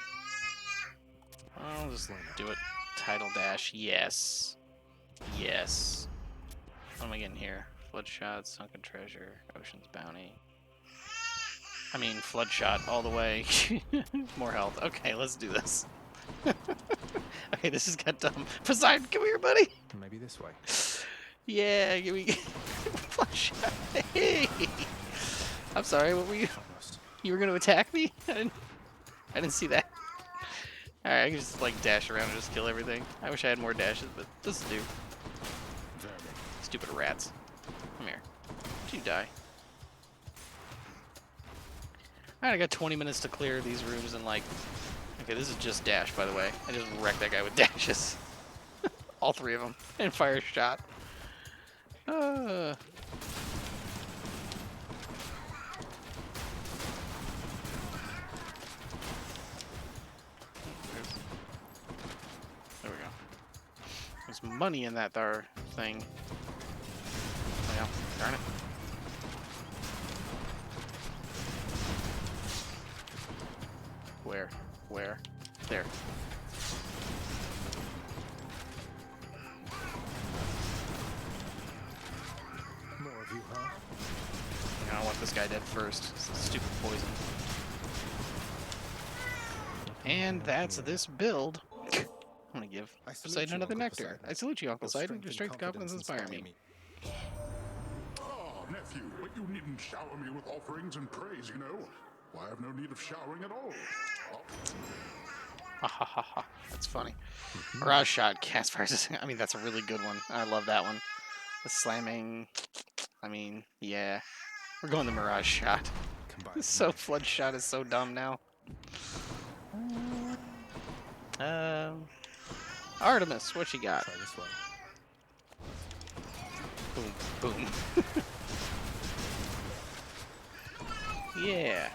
[SPEAKER 1] I'll just do it. Tidal dash, yes. Yes. What am I getting here? Floodshot, sunken treasure, ocean's bounty. I mean, floodshot all the way. More health. Okay, let's do this. Okay, this has got dumb. Poseidon, come here, buddy.
[SPEAKER 2] Maybe this way.
[SPEAKER 1] Yeah, give me floodshot. Hey. I'm sorry. What were you?
[SPEAKER 2] Almost.
[SPEAKER 1] You were gonna attack me? I didn't see that. Alright, I can just like dash around and just kill everything. I wish I had more dashes, but this will do. Stupid rats. Come here. Don't you die. Alright, I got 20 minutes to clear these rooms and like... Okay, this is just dash, by the way. I just wrecked that guy with dashes. All 3 of them. And fire shot. There we go. There's money in that there thing. Well, darn it. Where? Where? There.
[SPEAKER 2] More of you, huh?
[SPEAKER 1] I want this guy dead first. It's a stupid poison. And that's this build. I'm gonna give
[SPEAKER 2] I salute
[SPEAKER 1] Poseidon
[SPEAKER 2] you,
[SPEAKER 1] another
[SPEAKER 2] Uncle
[SPEAKER 1] nectar.
[SPEAKER 2] Poseidon.
[SPEAKER 1] I salute you, Uncle
[SPEAKER 2] Your
[SPEAKER 1] Poseidon. Your strength and confidence inspire me.
[SPEAKER 3] Oh, nephew, but you needn't shower me with offerings and praise, you know. I have no need of showering at all. Oh,
[SPEAKER 1] Ha ha ha ha. That's funny. Mirage shot, cast fire. I mean, that's a really good one. I love that one. The slamming. I mean, yeah. We're going the Mirage shot.
[SPEAKER 2] Combined
[SPEAKER 1] So
[SPEAKER 2] knife.
[SPEAKER 1] flood shot is so dumb now. Artemis, what you got?
[SPEAKER 2] Try this way.
[SPEAKER 1] Boom, boom. Yeah.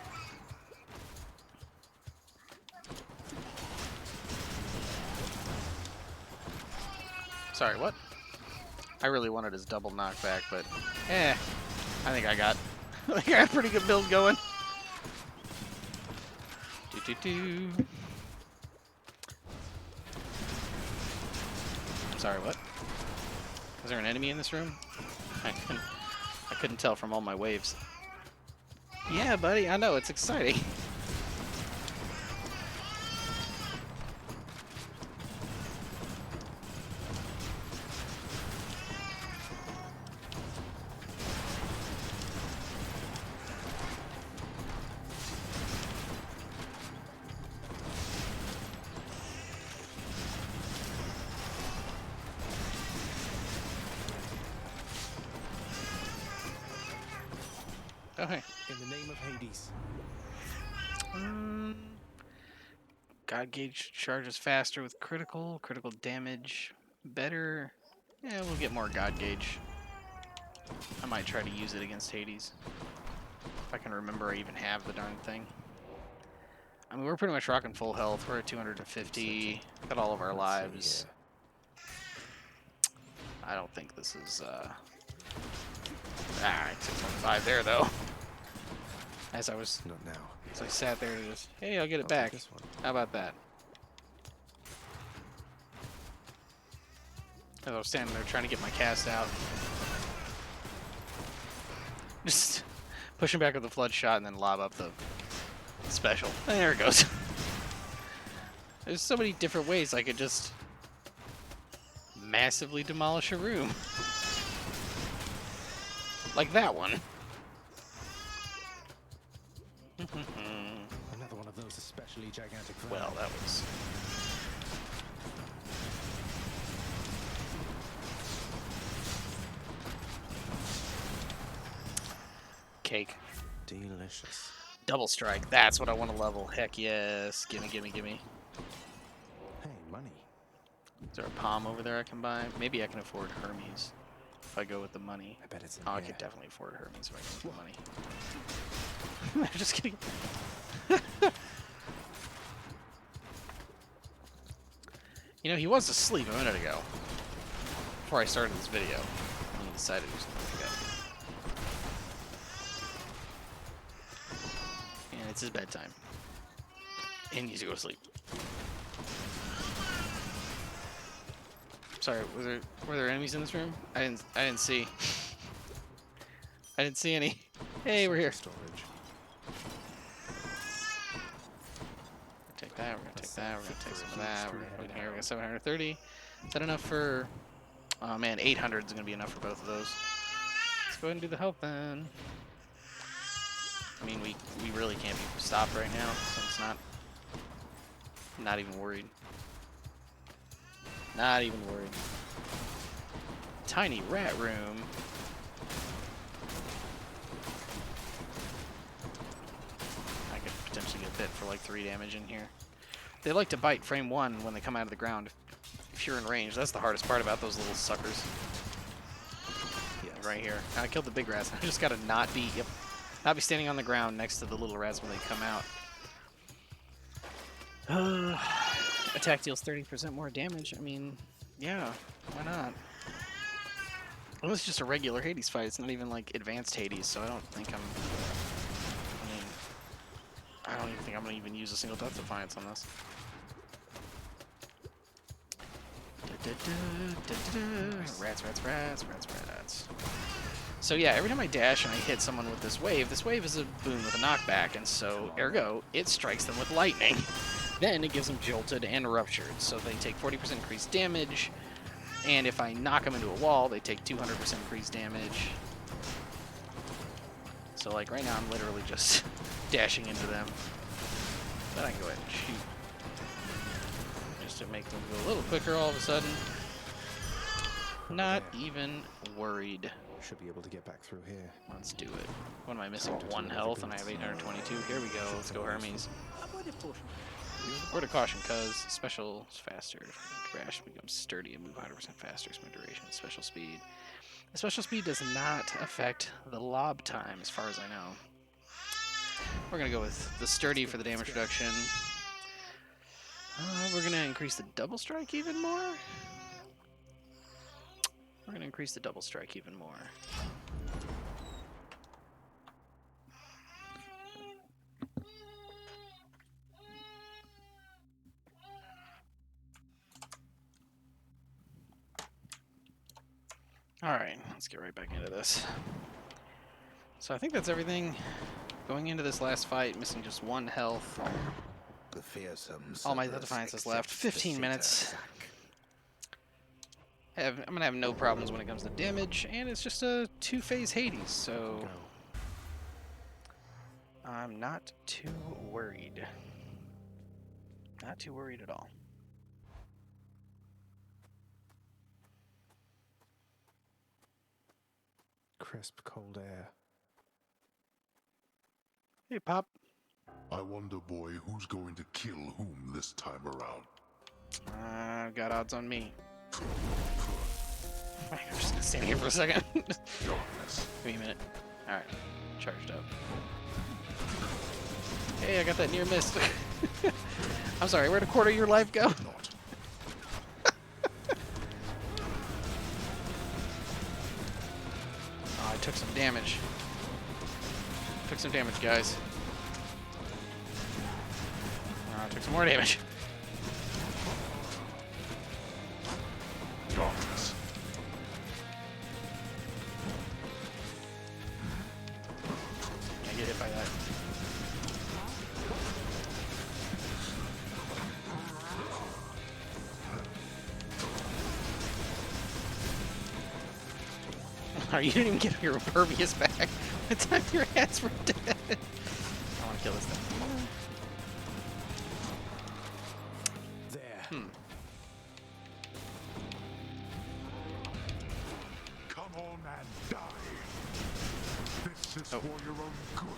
[SPEAKER 1] Sorry, what? I really wanted his double knockback, but I think I got I got a pretty good build going. Do. Sorry, what? Is there an enemy in this room? I couldn't tell from all my waves. Yeah, buddy, I know, it's exciting. Okay.
[SPEAKER 2] In the name of Hades.
[SPEAKER 1] God gauge charges faster with critical damage. Better. Yeah, we'll get more God gauge. I might try to use it against Hades. If I can remember I even have the darn thing. I mean, we're pretty much rocking full health. We're at 250. Got all of our
[SPEAKER 2] Let's see
[SPEAKER 1] lives.
[SPEAKER 2] here.
[SPEAKER 1] I don't think this is, Ah, 615 there, though. As I
[SPEAKER 2] Not now.
[SPEAKER 1] sat there to just, hey, I'll get it
[SPEAKER 2] I'll
[SPEAKER 1] back.
[SPEAKER 2] take this one.
[SPEAKER 1] How about that? As I was standing there trying to get my cast out. Just pushing back with the flood shot and then lob up the special. And there it goes. There's so many different ways I could just massively demolish a room. Like that one.
[SPEAKER 2] Another one of those especially gigantic.
[SPEAKER 1] Well, that was... Cake.
[SPEAKER 2] Delicious.
[SPEAKER 1] Double strike. That's what I want to level. Heck yes. Gimme, gimme, gimme.
[SPEAKER 2] Hey, money.
[SPEAKER 1] Is there a palm over there I can buy? Maybe I can afford Hermes if I go with the money.
[SPEAKER 2] I bet it's in
[SPEAKER 1] Oh, I
[SPEAKER 2] here.
[SPEAKER 1] could definitely afford Hermes if I go with the money. I'm just kidding. You know, he was asleep a minute ago. Before I started this video. And he decided he was going to go. And it's his bedtime. And he needs to go to sleep. Sorry, were there enemies in this room? I didn't see. I didn't see any. Hey, we're here.
[SPEAKER 2] Storage.
[SPEAKER 1] Take that, we're gonna take that, we're gonna take some of that, we're gonna put it here, we got 730. Is that enough for... Oh man, 800 is gonna be enough for both of those. Let's go ahead and do the health then. I mean, we really can't be stopped right now, so it's not even worried. Not even worried. Tiny rat room. I could potentially get bit for like 3 damage in here. They like to bite frame 1 when they come out of the ground. If you're in range, that's the hardest part about those little suckers.
[SPEAKER 2] Yes.
[SPEAKER 1] Right here. I killed the big rats. I just gotta not be standing on the ground next to the little rats when they come out. Attack deals 30% more damage. I mean, yeah, why not? Well, it's just a regular Hades fight. It's not even like advanced Hades, so I don't think I'm... I don't even think I'm gonna even use a single Death Defiance on this. Rats. So yeah, every time I dash and I hit someone with this wave is a boon with a knockback, and so, ergo, it strikes them with lightning. Then it gives them jolted and ruptured, so they take 40% increased damage, and if I knock them into a wall, they take 200% increased damage. So like right now I'm literally just dashing into them. But I can go ahead and shoot. Just to make them go a little quicker all of a sudden. Not even worried.
[SPEAKER 2] Should be able to get back through here.
[SPEAKER 1] Let's do it. What am I missing? 1 health and I have 822. Here we go. Let's go Hermes. Word of caution, cuz special is faster. Crash becomes sturdy and move 100% faster. Smooth duration. Special speed. The special speed does not affect the lob time, as far as I know. We're gonna go with the sturdy for the damage reduction. We're gonna increase the double strike even more. We're gonna increase the double strike even more. Alright, let's get right back into this. So I think that's everything. Going into this last fight, missing just 1 health.
[SPEAKER 7] The fearsome
[SPEAKER 1] All my
[SPEAKER 7] Cerberus
[SPEAKER 1] defiances left.
[SPEAKER 7] accepts the
[SPEAKER 1] 15 minutes.
[SPEAKER 7] sack.
[SPEAKER 1] I'm gonna have no problems when it comes to damage, and it's just a 2-phase Hades, so
[SPEAKER 2] Go.
[SPEAKER 1] I'm not too worried. Not too worried at all.
[SPEAKER 2] Crisp, cold air.
[SPEAKER 1] Hey, Pop.
[SPEAKER 3] I wonder, boy, who's going to kill whom this time around.
[SPEAKER 1] I've got odds on me. I'm just gonna stand here for a second.
[SPEAKER 3] Darkness.
[SPEAKER 1] Give me a minute. Alright. Charged up. Hey, I got that near miss. I'm sorry, where'd a quarter of your life go?
[SPEAKER 3] Not.
[SPEAKER 1] Oh, I took some damage. Took some damage, guys. Oh, I took some more damage.
[SPEAKER 3] Darkness.
[SPEAKER 1] I get hit by that. Oh, you didn't even get your impervious back. By the time your ass were dead. I want to kill this thing.
[SPEAKER 2] There.
[SPEAKER 3] Come on and die. This is
[SPEAKER 1] Oh.
[SPEAKER 3] for your own good.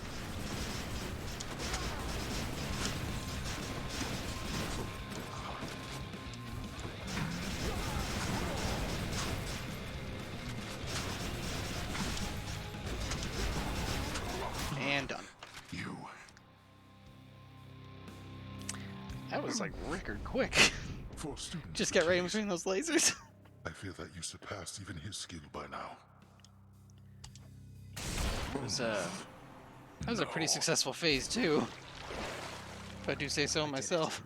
[SPEAKER 1] And done.
[SPEAKER 3] You.
[SPEAKER 1] That was like record quick.
[SPEAKER 3] For students.
[SPEAKER 1] Just
[SPEAKER 3] of
[SPEAKER 1] get right in
[SPEAKER 3] Achilles,
[SPEAKER 1] between those lasers.
[SPEAKER 3] I fear that you surpassed even his skill by now.
[SPEAKER 1] That was a pretty successful phase too, if I do say so myself.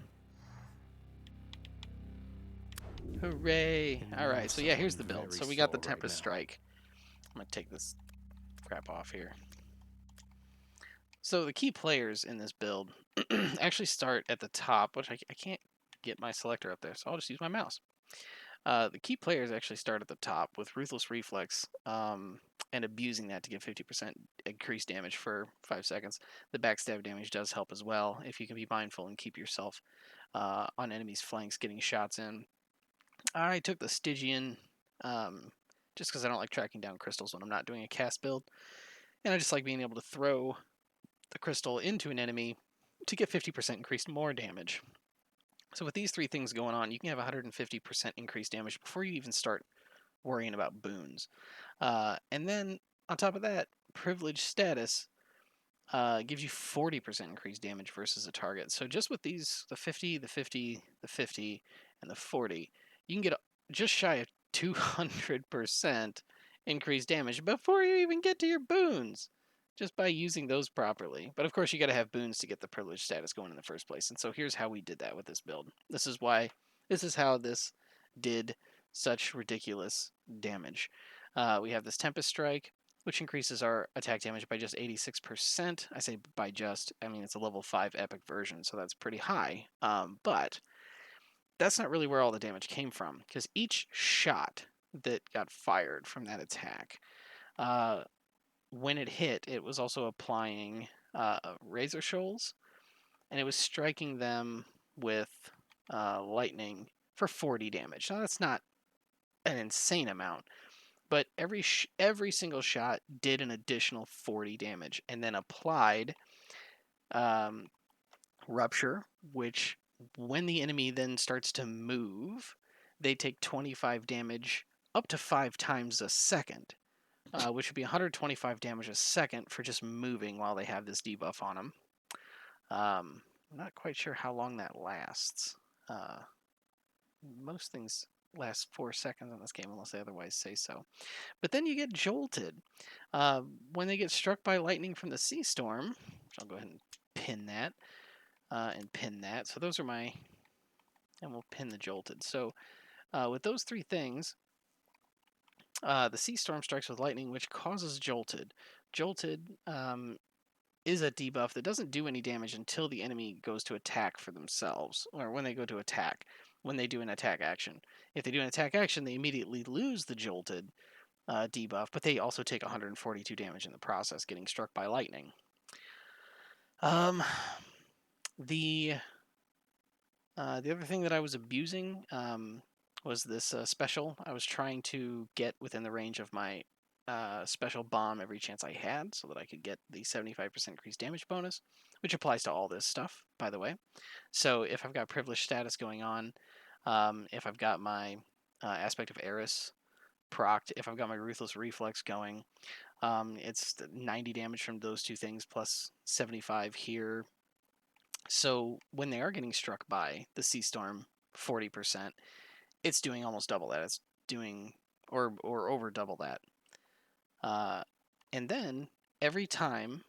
[SPEAKER 1] Hooray! All right, so yeah, here's the build. So we got the Tempest Strike. I'm gonna take this crap off here. So the key players in this build actually start at the top, which I can't get my selector up there, so I'll just use my mouse. The key players actually start at the top with Ruthless Reflex and abusing that to get 50% increased damage for 5 seconds. The backstab damage does help as well if you can be mindful and keep yourself on enemies' flanks getting shots in. I took the Stygian just because I don't like tracking down crystals when I'm not doing a cast build. And I just like being able to throw the crystal into an enemy to get 50% increased more damage. So with these three things going on, you can have 150% increased damage before you even start worrying about boons. And then on top of that, privilege status gives you 40% increased damage versus a target. So just with these, the 50, the 50, the 50, and the 40, you can get just shy of 200% increased damage before you even get to your boons, just by using those properly. But of course, you got to have boons to get the privilege status going in the first place. And so here's how we did that with this build. This is how this did such ridiculous damage. We have this Tempest Strike, which increases our attack damage by just 86%. I say by just, I mean, it's a level 5 epic version, so that's pretty high. But that's not really where all the damage came from, because each shot that got fired from that attack, when it hit, it was also applying razor shoals, and it was striking them with lightning for 40 damage. Now, that's not an insane amount, but every single shot did an additional 40 damage, and then applied Rupture, which when the enemy then starts to move, they take 25 damage up to 5 times a second, which would be 125 damage a second for just moving while they have this debuff on them. I'm not quite sure how long that lasts. Most things last 4 seconds in this game unless they otherwise say so. But then you get jolted. When they get struck by lightning from the sea storm, which I'll go ahead and pin that, and pin that. So those are my, and we'll pin the jolted. So with those three things, the sea storm strikes with lightning, which causes jolted. Jolted is a debuff that doesn't do any damage until the enemy goes to attack for themselves, or when they go to attack, when they do an attack action. If they do an attack action, they immediately lose the jolted debuff, but they also take 142 damage in the process, getting struck by lightning. The other thing that I was abusing was this special. I was trying to get within the range of my special bomb every chance I had so that I could get the 75% increased damage bonus, which applies to all this stuff, by the way. So if I've got privileged status going on, if I've got my aspect of Eris procced, if I've got my ruthless reflex going, it's 90 damage from those two things plus 75 here. So when they are getting struck by the Sea Storm 40%, it's doing almost double that. It's doing or over double that. And then every time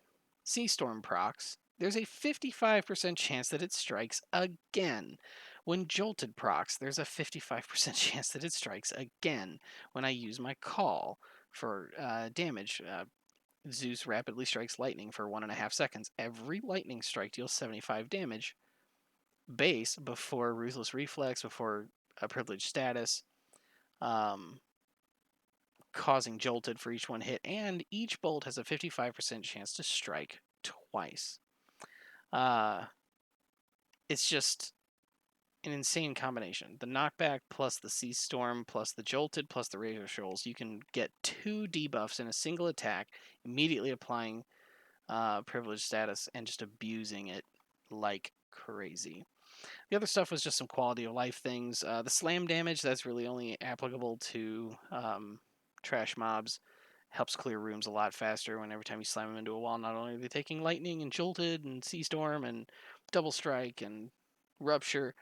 [SPEAKER 1] Sea Storm procs, there's a 55% chance that it strikes again. When Jolted procs, there's a 55% chance that it strikes again. When I use my call for damage, Zeus rapidly strikes lightning for 1.5 seconds. Every lightning strike deals 75 damage base before Ruthless Reflex, before a privileged status, causing Jolted for each one hit, and each bolt has a 55% chance to strike twice. It's just an insane combination. The knockback plus the Sea Storm plus the Jolted plus the Razor Shoals. You can get 2 debuffs in a single attack, immediately applying privileged status and just abusing it like crazy. The other stuff was just some quality of life things. The slam damage, that's really only applicable to trash mobs. Helps clear rooms a lot faster when every time you slam them into a wall, not only are they taking lightning and jolted and sea storm and double strike and rupture,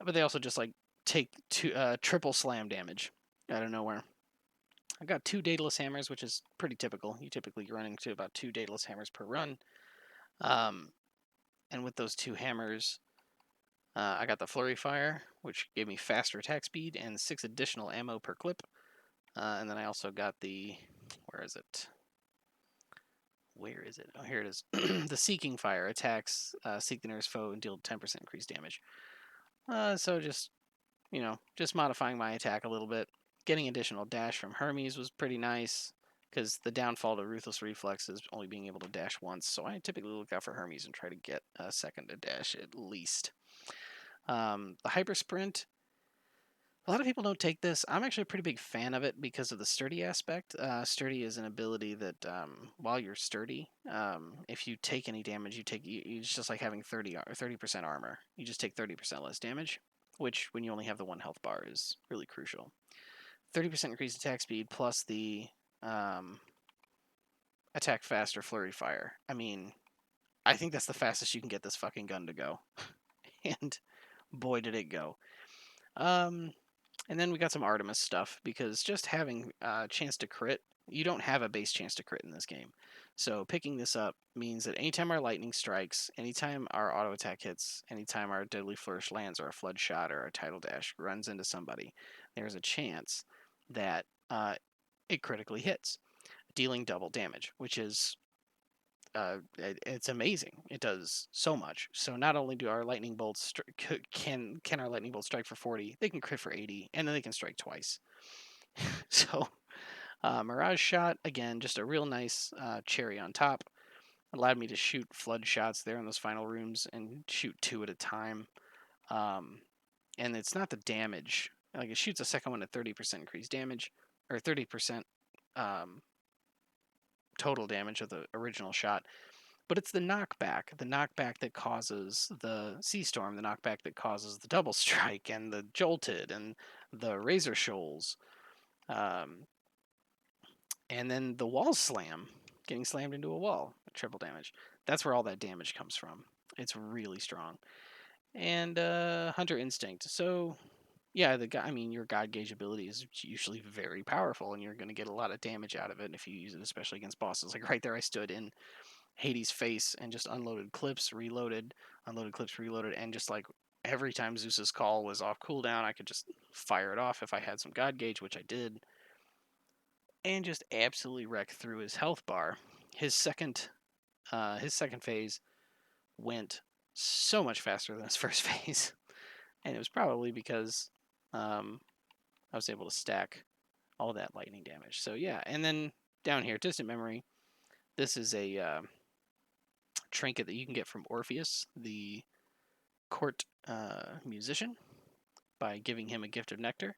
[SPEAKER 1] but they also just like take triple slam damage out of nowhere. I got 2 Daedalus Hammers, which is pretty typical. You typically run into about 2 Daedalus Hammers per run. And with those 2 hammers, I got the Flurry Fire, which gave me faster attack speed and 6 additional ammo per clip. And then I also got the... Where is it? Oh, here it is. The Seeking Fire attacks seek the nearest foe and deal 10% increased damage. So just, just modifying my attack a little bit. Getting additional dash from Hermes was pretty nice, because the downfall to Ruthless Reflex is only being able to dash once. So I typically look out for Hermes and try to get a second to dash at least. The Hyper Sprint, a lot of people don't take this. I'm actually a pretty big fan of it because of the sturdy aspect. Sturdy is an ability that while you're sturdy, if you take any damage, it's just like having 30% armor. You just take 30% less damage, which when you only have the 1 health bar is really crucial. 30% increased attack speed plus the attack faster flurry fire. I mean, I think that's the fastest you can get this fucking gun to go. And boy did it go. And then we got some Artemis stuff, because just having a chance to crit, you don't have a base chance to crit in this game. So picking this up means that anytime our lightning strikes, anytime our auto attack hits, anytime our deadly flourish lands, or a flood shot or a tidal dash runs into somebody, there's a chance that it critically hits, dealing double damage, which is it's amazing. It does so much. So not only do our lightning bolts can our lightning bolts strike for 40, they can crit for 80, and then they can strike twice. So Mirage Shot, again, just a real nice cherry on top. Allowed me to shoot flood shots there in those final rooms and shoot 2 at a time. And it's not the damage. Like, it shoots a second one at 30% increased damage, or 30% total damage of the original shot. But it's the knockback that causes the Sea Storm, the knockback that causes the double strike and the jolted and the razor shoals. And then the wall slam, getting slammed into a wall, triple damage. That's where all that damage comes from. It's really strong. And Hunter Instinct. So, yeah, your God Gauge ability is usually very powerful, and you're going to get a lot of damage out of it if you use it, especially against bosses. Like right there, I stood in Hades' face and just unloaded clips, reloaded, and just like every time Zeus's call was off cooldown, I could just fire it off if I had some God Gauge, which I did, and just absolutely wreck through his health bar. His second phase went so much faster than his first phase, and it was probably because I was able to stack all that lightning damage. So yeah, and then down here, Distant Memory. This is a trinket that you can get from Orpheus, the court musician, by giving him a gift of nectar.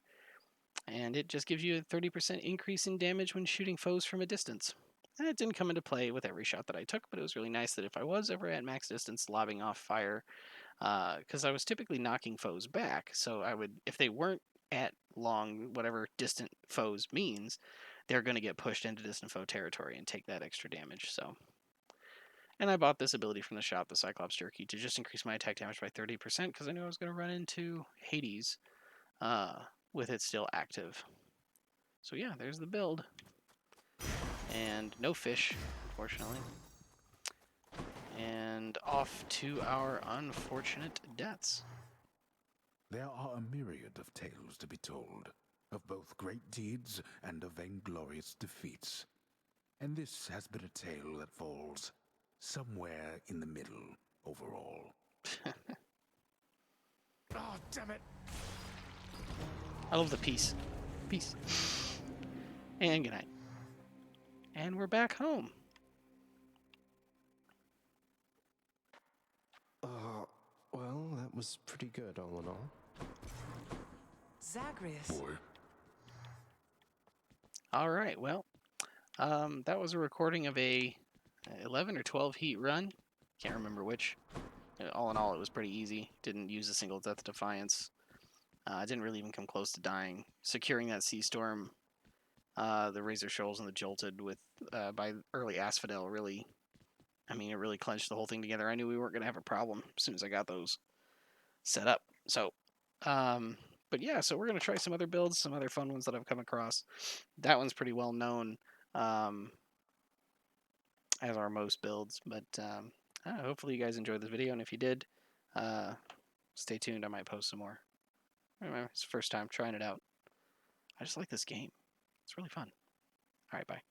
[SPEAKER 1] and it just gives you a 30% increase in damage when shooting foes from a distance. And it didn't come into play with every shot that I took, but it was really nice that if I was ever at max distance lobbing off fire, because I was typically knocking foes back, so I would, if they weren't at long, whatever distant foes means, they're going to get pushed into distant foe territory and take that extra damage. So, and I bought this ability from the shop, the Cyclops Jerky, to just increase my attack damage by 30% because I knew I was going to run into Hades with it still active. So yeah, there's the build. And no fish, unfortunately. And off to our unfortunate deaths.
[SPEAKER 7] There are a myriad of tales to be told, of both great deeds and of vainglorious defeats. And this has been a tale that falls somewhere in the middle overall.
[SPEAKER 6] Oh, damn it!
[SPEAKER 1] I love the peace. Peace. And good night. And we're back home.
[SPEAKER 2] Well, that was pretty good all in all.
[SPEAKER 4] Zagreus.
[SPEAKER 3] Boy.
[SPEAKER 1] All right, well, that was a recording of a 11 or 12 heat run. Can't remember which. All in all, it was pretty easy. Didn't use a single Death Defiance. I didn't really even come close to dying. Securing that Sea Storm, the Razor Shoals and the Jolted with by early Asphodel really, I mean, it really clenched the whole thing together. I knew we weren't going to have a problem as soon as I got those set up. So, but yeah, so we're going to try some other builds, some other fun ones that I've come across. That one's pretty well known as are most builds, but hopefully you guys enjoyed this video, and if you did, stay tuned. I might post some more. Remember, it's the first time trying it out. I just like this game. It's really fun. All right, bye.